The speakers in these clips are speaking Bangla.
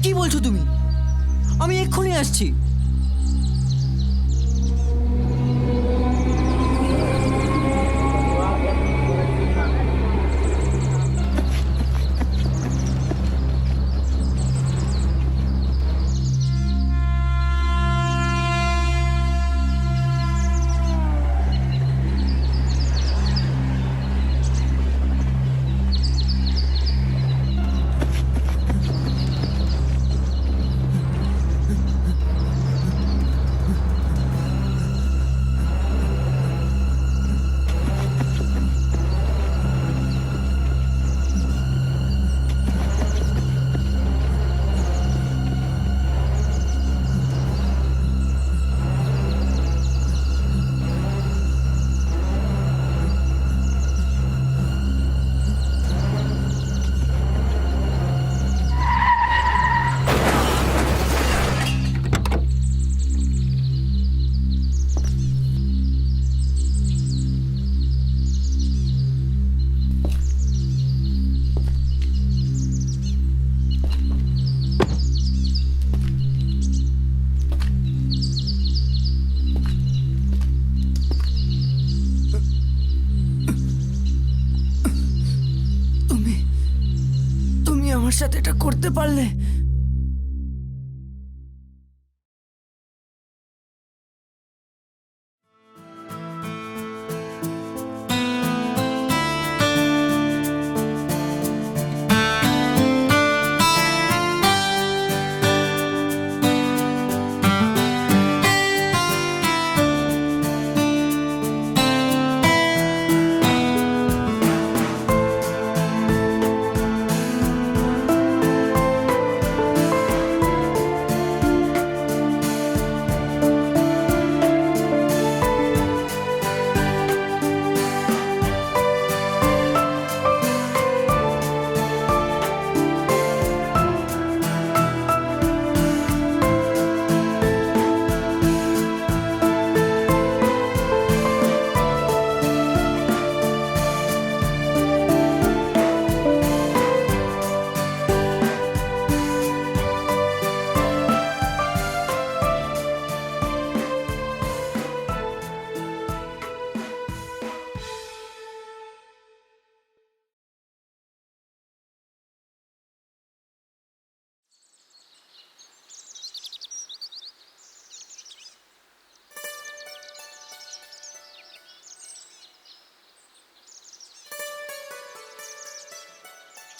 কি বলছো তুমি? আমি এক্ষুনি আসছি। তুমি তুমি আমার সাথে এটা করতে পারলে?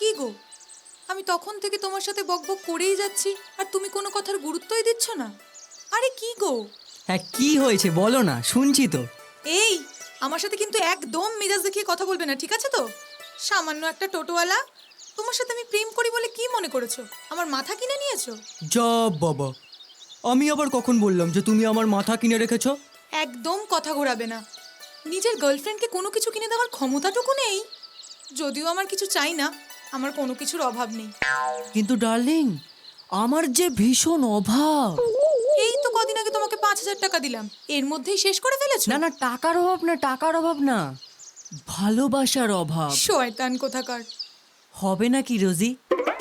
কি গো, আমি তখন থেকে তোমার সাথে বকবক করেই যাচ্ছি আর তুমি কোনো কথার গুরুত্বই দিচ্ছ না। আরে কি গো? হ্যাঁ, কি হয়েছে বলো না, শুনছি তো। এই, আমার সাথে কিন্তু একদম মেজাজ দেখিয়ে কথা বলবে না, ঠিক আছে তো? সামান্য একটা টোটোওয়ালা, তোমার সাথে আমি প্রেম করি বলে কি মনে করেছো? আমার মাথা কিনে নিয়েছো? যা বাবা, আমি আবার কখন বললাম যে তুমি আমার মাথা কিনে রেখেছো? একদম কথা ঘোরাবে না। নিজের গার্লফ্রেন্ডকে কোনো কিছু কিনে দেওয়ার ক্ষমতাটুকু নেই। যদিও আমার কিছু চাই না, আমার কোনো কিছুর অভাব নেই। কিন্তু ডার্লিং, আমার যে ভীষণ অভাব। এই তো কদিন আগে তোমাকে 5,000 টাকা দিলাম, এর মধ্যেই শেষ করে ফেলেছো? না না, টাকার অভাব না, টাকার অভাব না, ভালোবাসার অভাব। শয়তান কোথাকার। হবে না কি রোজি,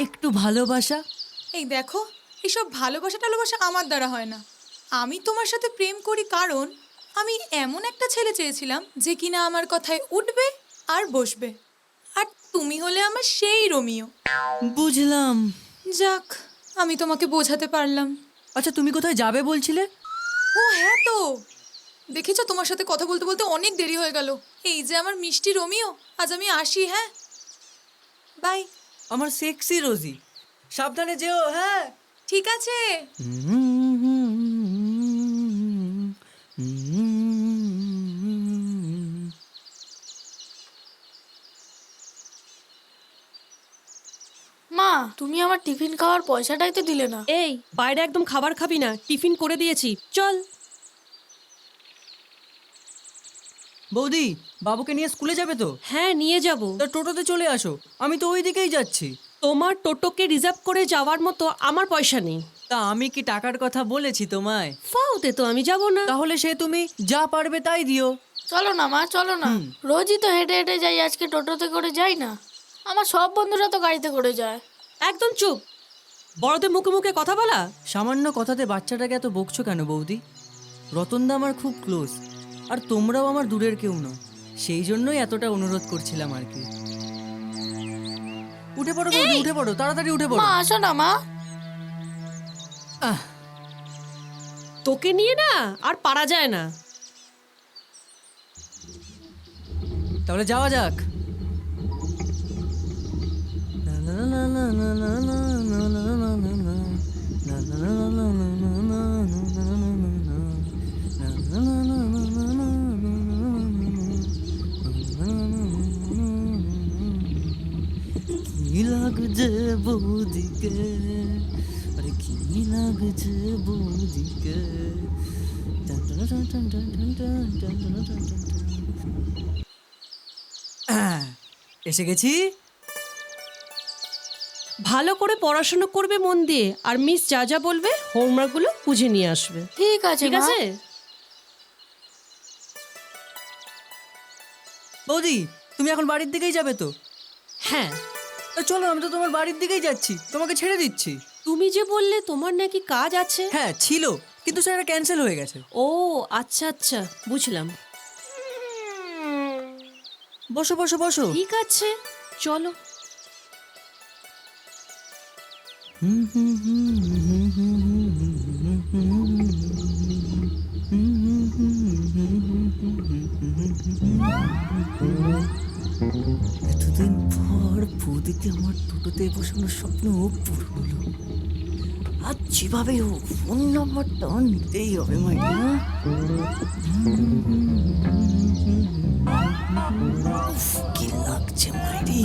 একটু ভালোবাসা? এই দেখো, এসব ভালোবাসা টালোবাসা আমার দ্বারা হয় না। আমি তোমার সাথে প্রেম করি কারণ আমি এমন একটা ছেলে চেয়েছিলাম যে কিনা আমার কথায় উঠবে আর বসবে। আর তুমি হলে আমার সেই রোমিও। বুঝলাম। যাক, আমি তোমাকে বোঝাতে পারলাম। আচ্ছা, তুমি কোথায় যাবে বলছিলে? ও হ্যাঁ তো, দেখেছো তোমার সাথে কথা বলতে বলতে অনেক দেরি হয়ে গেল। এই যে আমার মিষ্টি রোমিও, আজ আমি আসি, হ্যাঁ বাই। আমার সেক্সি রোজি, সাবধানে যেও। হ্যাঁ, ঠিক আছে। মা, তুমি আমার টিফিন খাওয়ার পয়সাটাই তো দিলে না। এই, বাইরে একদম খাবার খাবি না, টিফিন করে দিয়েছি, চল। বৌদি, বাবুকে নিয়ে স্কুলে যাবে তো? হ্যাঁ, নিয়ে যাব। তা টোটোতে চলে আসো, আমি তো ওই দিকেই যাচ্ছি। তোমার টোটোকে রিজার্ভ করে যাওয়ার মতো আমার পয়সা নেই। তা আমি কি টাকার কথা বলেছি তোমায়? ফাউতে তো আমি যাব না। তাহলে সে তুমি যা পারবে তাই দিও। চলো না মা, চলো না। রোজই তো হেঁটে হেঁটে যাই, আজকে টোটোতে করে যাই না? আমার সব বন্ধুরা তো গাড়িতে করে যায়। একদম চুপ। বড়দের মুখে মুখে কথা বলা? সামান্য কথাতে বাচ্চাটাকে এত বকছো কেন বৌদি? রতনদা আমার খুব ক্লোজ, আর তোমরাও আমার দূরের কেউ নও, সেই জন্যই এতটা অনুরোধ করছিলাম আর কি। উঠে পড়ো বৌদি, উঠে পড়ো, তাড়াতাড়ি উঠে পড়ো। মা আসো না মা। আহ, তোকে নিয়ে না আর পারা যায় না। তাহলে যাওয়া যাক। কি লাগছে বৌদিকে, আরে কি লাগছে বৌদিকে। এসে গেছি। ভালো করে পড়াশোনা করবে মন দিয়ে, আর মিস যা যা বলবে হোমওয়ার্কগুলো বুঝে নিয়ে আসবে। ঠিক আছে ঠিক মা। আছে? বৌদি, তুমি এখন বাড়ির দিকেই যাবে তো? হ্যাঁ। চলো, আমি তো তোমার বাড়ির দিকেই যাচ্ছি, তোমাকে ছেড়ে দিচ্ছি। তুমি যে বললে তোমার নাকি কাজ আছে। হ্যাঁ ছিল, কিন্তু সেটা ক্যান্সেল হয়ে গেছে। ও আচ্ছা আচ্ছা, বুঝলাম। বসো বসো বসো। ঠিক আছে, চলো। এতদিন পর বৌদিকে আমার টোটোতে বসানোর স্বপ্ন পূরণ হলো। আজ যেভাবে হোক ফোন নাম্বারটা নিতেই হবে মাইরি। কি লাগছে মাইরি।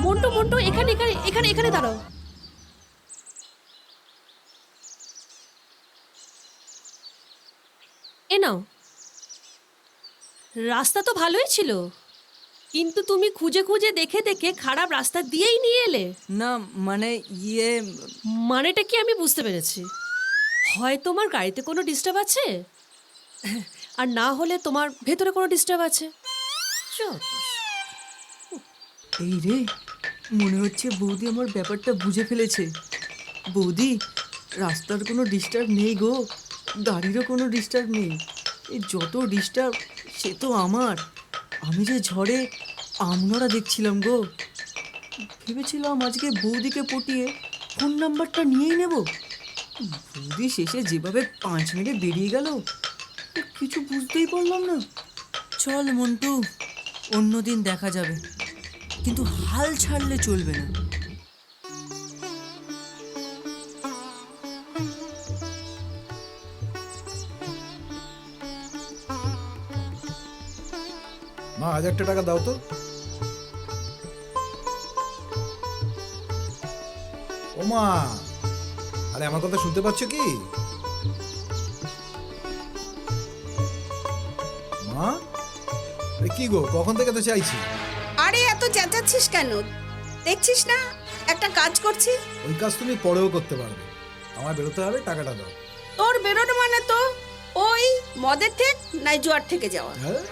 মন্টু মন্টু, এখানে এখানে এখানে এখানে দাঁড়াও। এ নাও। রাস্তা তো ভালোই ছিল, কিন্তু তুমি খুঁজে খুঁজে দেখে দেখে খারাপ রাস্তা দিয়েই নিয়ে এলে। না মানে ইয়ে, মানেটা কি আমি বুঝতে পেরেছি। হয় তোমার গাড়িতে কোনো ডিস্টার্ব আছে, আর না হলে তোমার ভেতরে কোনো ডিস্টার্ব আছে। এই রে, মনে হচ্ছে বৌদি আমার ব্যাপারটা বুঝে ফেলেছে। বৌদি, রাস্তার কোনো ডিস্টার্ব নেই গো, গাড়িরও কোনো ডিস্টার্ব নেই। এই যত ডিস্টার্ব সে তো আমার। আমি যে ঝড়ে আমনরা দেখছিলাম গো, ভেবেছিলাম আজকে বৌদিকে পটিয়ে ফোন নাম্বারটা নিয়েই নেব। বৌদি শেষে যেভাবে 5 মিনিটে বেরিয়ে গেল, কিছু বুঝতেই পারলাম না। চল মন্টু, অন্যদিন দেখা যাবে, কিন্তু হাল ছাড়লে চলবে না। মা, 1000 টাকা দাও তো। ও মা, আরে আমার কথা শুনতে পাচ্ছ কি? মা, আরে কি গো, কখন থেকে তো চাইছি। আরে এত চেঁচাচ্ছিস কেন? দেখছিস না একটা কাজ করছি? ওই কাজ তুমি পরেও করতে পারবে, আমার বেরোতে হবে, টাকাটা দাও। তোর বেরোনো মানে তো ওই মদের ঠেক নাই জোয়ার থেকে যাওয়া। হ্যাঁ,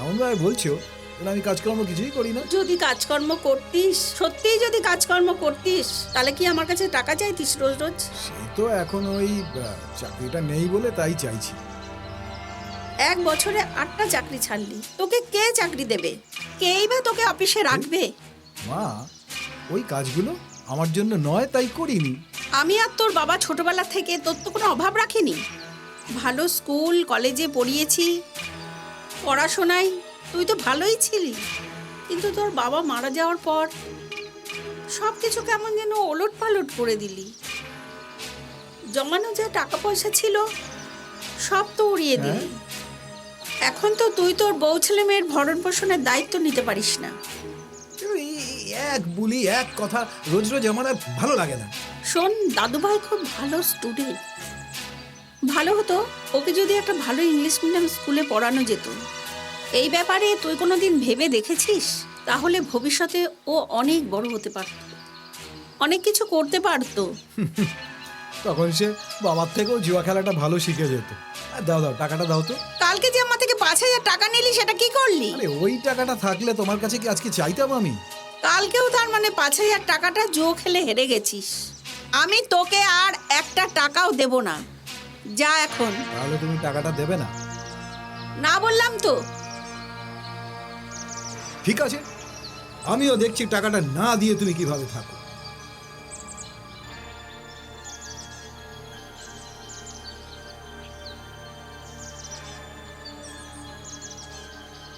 এমন ভাবে বলছো বলে আমি কাজকর্ম কিছুই করি না। যদি কাজকর্ম করতিস, সত্যিই যদি কাজকর্ম করতিস, তাহলে কি আমার কাছে টাকা চাইতিস রোজ রোজ? সেই তো এখন ওই চাকরিটা নেই বলে তাই চাইছি। 1 বছরে 8টা চাকরি ছাড়লি, তোকে কে চাকরি দেবে? কেই বা তোকে অফিসে রাখবে? মা, ওই কাজগুলো আমার জন্য নয় তাই করিনি। আমি আর তোর বাবা ছোটবেলা থেকে তোর তো কোনো অভাব রাখিনি। ভালো স্কুল কলেজে পড়িয়েছি, পড়াশোনায় তুই তো ভালোই ছিলি, কিন্তু তোর বাবা মারা যাওয়ার পর সব কিছু কেমন যেন ওলট পালট করে দিলি। জমানো যা টাকা পয়সা ছিল সব তো উড়িয়ে দিলি। এখন তো তুই তোর বউ ছেলে মেয়ের ভরণ পোষণের দায়িত্ব নিতে পারিস না। এই এক বুলি এক কথা রোজ রোজ আমার আর ভালো লাগে না। শোন, দাদুভাই খুব ভালো স্টুডেন্ট, ভালো হতো ওকে যদি একটা ভালো ইংলিশ মিডিয়াম স্কুলে পড়ানো যেত। এই ব্যাপারে তুই কোনো দিন ভেবে দেখেছিস? তাহলে ভবিষ্যতে ও অনেক বড় হতে পারত, অনেক কিছু করতে পারতো। তখন সে বাবার থেকেও জুয়া খেলাটা ভালো শিখে যেত। আর দাও দাও, টাকাটা দাও তো। কালকে যে আমার থেকে 5,000 টাকা নিলি সেটা কি করলি? আরে ওই টাকাটা থাকলে তোমার কাছে কি আজকে চাইতাম আমি? কালকেও তার মানে 5,000 টাকাটা জো খেলে হেরে গেছিস। আমি তোকে আর একটা টাকাও দেব না, যা এখন। তাহলে তুমি টাকাটা দেবে না? না বললাম তো। ঠিক আছে, আমিও দেখছি টাকাটা না দিয়ে তুমি কিভাবে থাকো।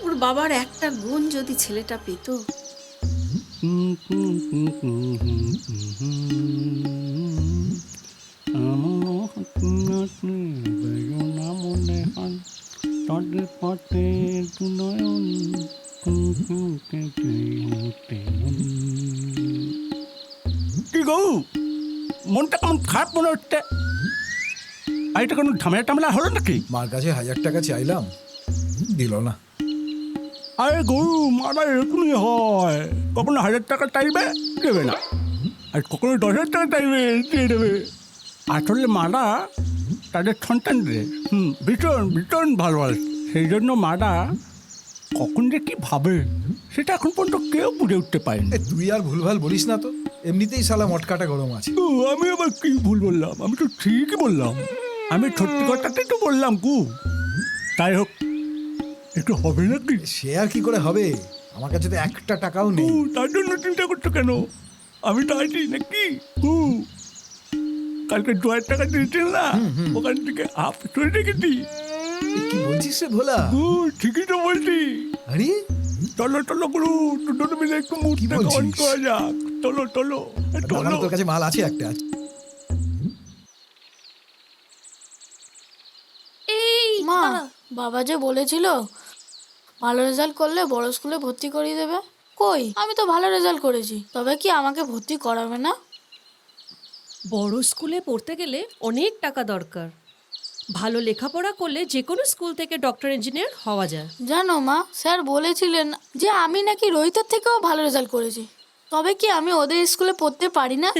ওর বাবার একটা গুণ যদি ছেলেটা পেত। কি গো, মনটা কেমন খারাপ মনে হচ্ছে? আর এটা কোনো ঝামেলা টামেলা হলো নাকি? মার কাছে 1,000 টাকা চাইলাম, দিল না। আরে গরু মারা এরকমই হয়, কখনো 1,000 টাকা চাইবে দেবে না, আর কখনো 10,000 টাকা চাইবে দিয়ে দেবে। আসলে মারা তাদের সন্তানদের ভীষণ ভীষণ ভালোবাসে। সেই জন্য মারা কখন যে কি ভাবে সেটা এখন পর্যন্ত কেউ বুঝে উঠতে পারেনি। এ তুই আর ভুলভাল বলিস না তো, এমনিতেই শালা মটকাটা গরম আছে। আমি আবার কি ভুল বললাম? আমি তো ঠিকই বললাম, আমি সত্যি কথাটাই তো বললাম কু। তাই হোক, একটু হবে নাকি? সে আর কি করে হবে, আমার কাছে তো একটা টাকাও নেই। তার জন্য চিন্তা করছো কেন? আমি তো আছি নাকি? কালকে 2,000 টাকা দিয়েছিল না, ওখান থেকে হাফ চলে রেখেছি। এ কি বলছিস রে ভোলা? ঠিকই তো বলছি। আরে চলো চলো গুরু, দুটো মিলে একটু মুখটা বলছিস? অন করা যাক। চলো চলো তার মানে তোর কাছে মাল আছে একটা? এই মা, বাবা যে বলেছিল ভালো রেজাল্ট করলে বড় স্কুলে ভর্তি করিয়ে দেবে। কই, আমি তো ভালো রেজাল্ট করেছি, তবে কি আমাকে ভর্তি করাবে না? বড় স্কুলে পড়তে গেলে অনেক টাকা দরকার। ভালো লেখাপড়া করলে যে কোনো স্কুল থেকে ডক্টর ইঞ্জিনিয়ার হওয়া যায়। জানো মা, স্যার বলেছিলেন যে আমি নাকি রোহিতের থেকেও ভালো রেজাল্ট করেছি, তবে কি আমি ওদের স্কুলে পড়তে পারি না?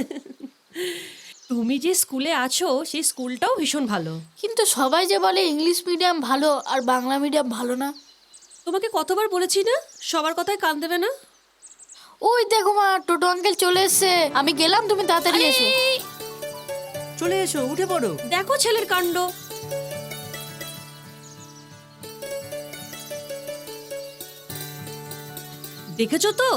তুমি যে স্কুলে আছো সেই স্কুলটাও ভীষণ ভালো। কিন্তু সবাই যে বলে ইংলিশ মিডিয়াম ভালো আর বাংলা মিডিয়াম ভালো না। তোমাকে কতবার বলেছি না সবার কথায় কান দেবে না? ওই দেখো মা, টোটো আঙ্কেল চলে এসছে, আমি গেলাম, তুমি তাড়াতাড়ি এসো। চলে এসো, উঠে পড়ো। দেখো ছেলের কাণ্ড। দেখেছো তো,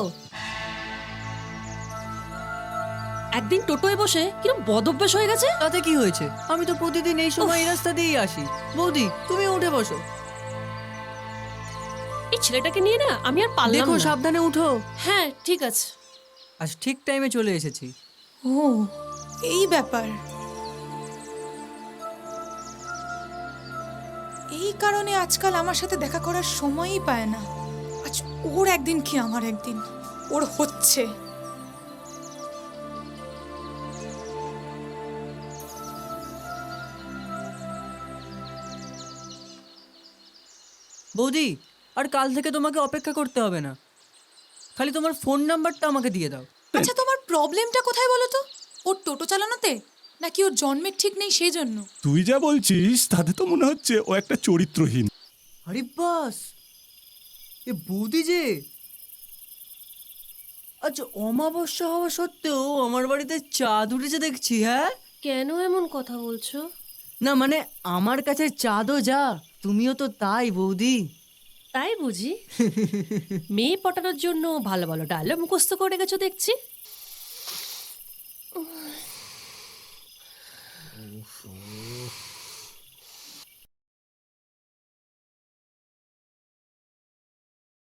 একদিন টোটোয় বসে কিরকম বদভ্যাস হয়ে গেছে। তাতে কি হয়েছে? আমি তো প্রতিদিন এই সময় এই রাস্তা দিয়েই আসি। বৌদি, তুমি উঠে বসো। এই ছেলেটাকে নিয়ে না আমি আর পারলাম দেখো না। সাবধানে উঠো। হ্যাঁ ঠিক আছে। আজ ঠিক টাইমে চলে এসেছি। ও, এই ব্যাপার। এই কারণে আজকাল আমার সাথে দেখা করার সময়ই পায় না। আজ ওর একদিন কি আমার একদিন, ওর হচ্ছে। বৌদি, আর কাল থেকে তোমাকে অপেক্ষা করতে হবে না, খালি তোমার ফোন নাম্বারটা আমাকে দিয়ে দাও। আচ্ছা, তোমার প্রবলেমটা কোথায় বলো তো? ওর টোটো চালানোতে, নাকি ওর জন্মের ঠিক নেই সেই জন্য? তুই যা বলছিস তাতে তো মনে হচ্ছে ও একটা চরিত্রহীন। আরে বাস, এ বৌদি যে। আচ্ছা, অমাবস্যা হওয়া সত্ত্বেও আমার বাড়িতে চাঁদ উঠেছে দেখছি। হ্যাঁ, কেন এমন কথা বলছো? না মানে আমার কাছে চাঁদও যা, তুমিও তো তাই বৌদি। তাই বুঝি? মেয়ে পটানোর জন্য ভালো ভালো ডায়লগ মুখস্থ করে গেছো দেখছি।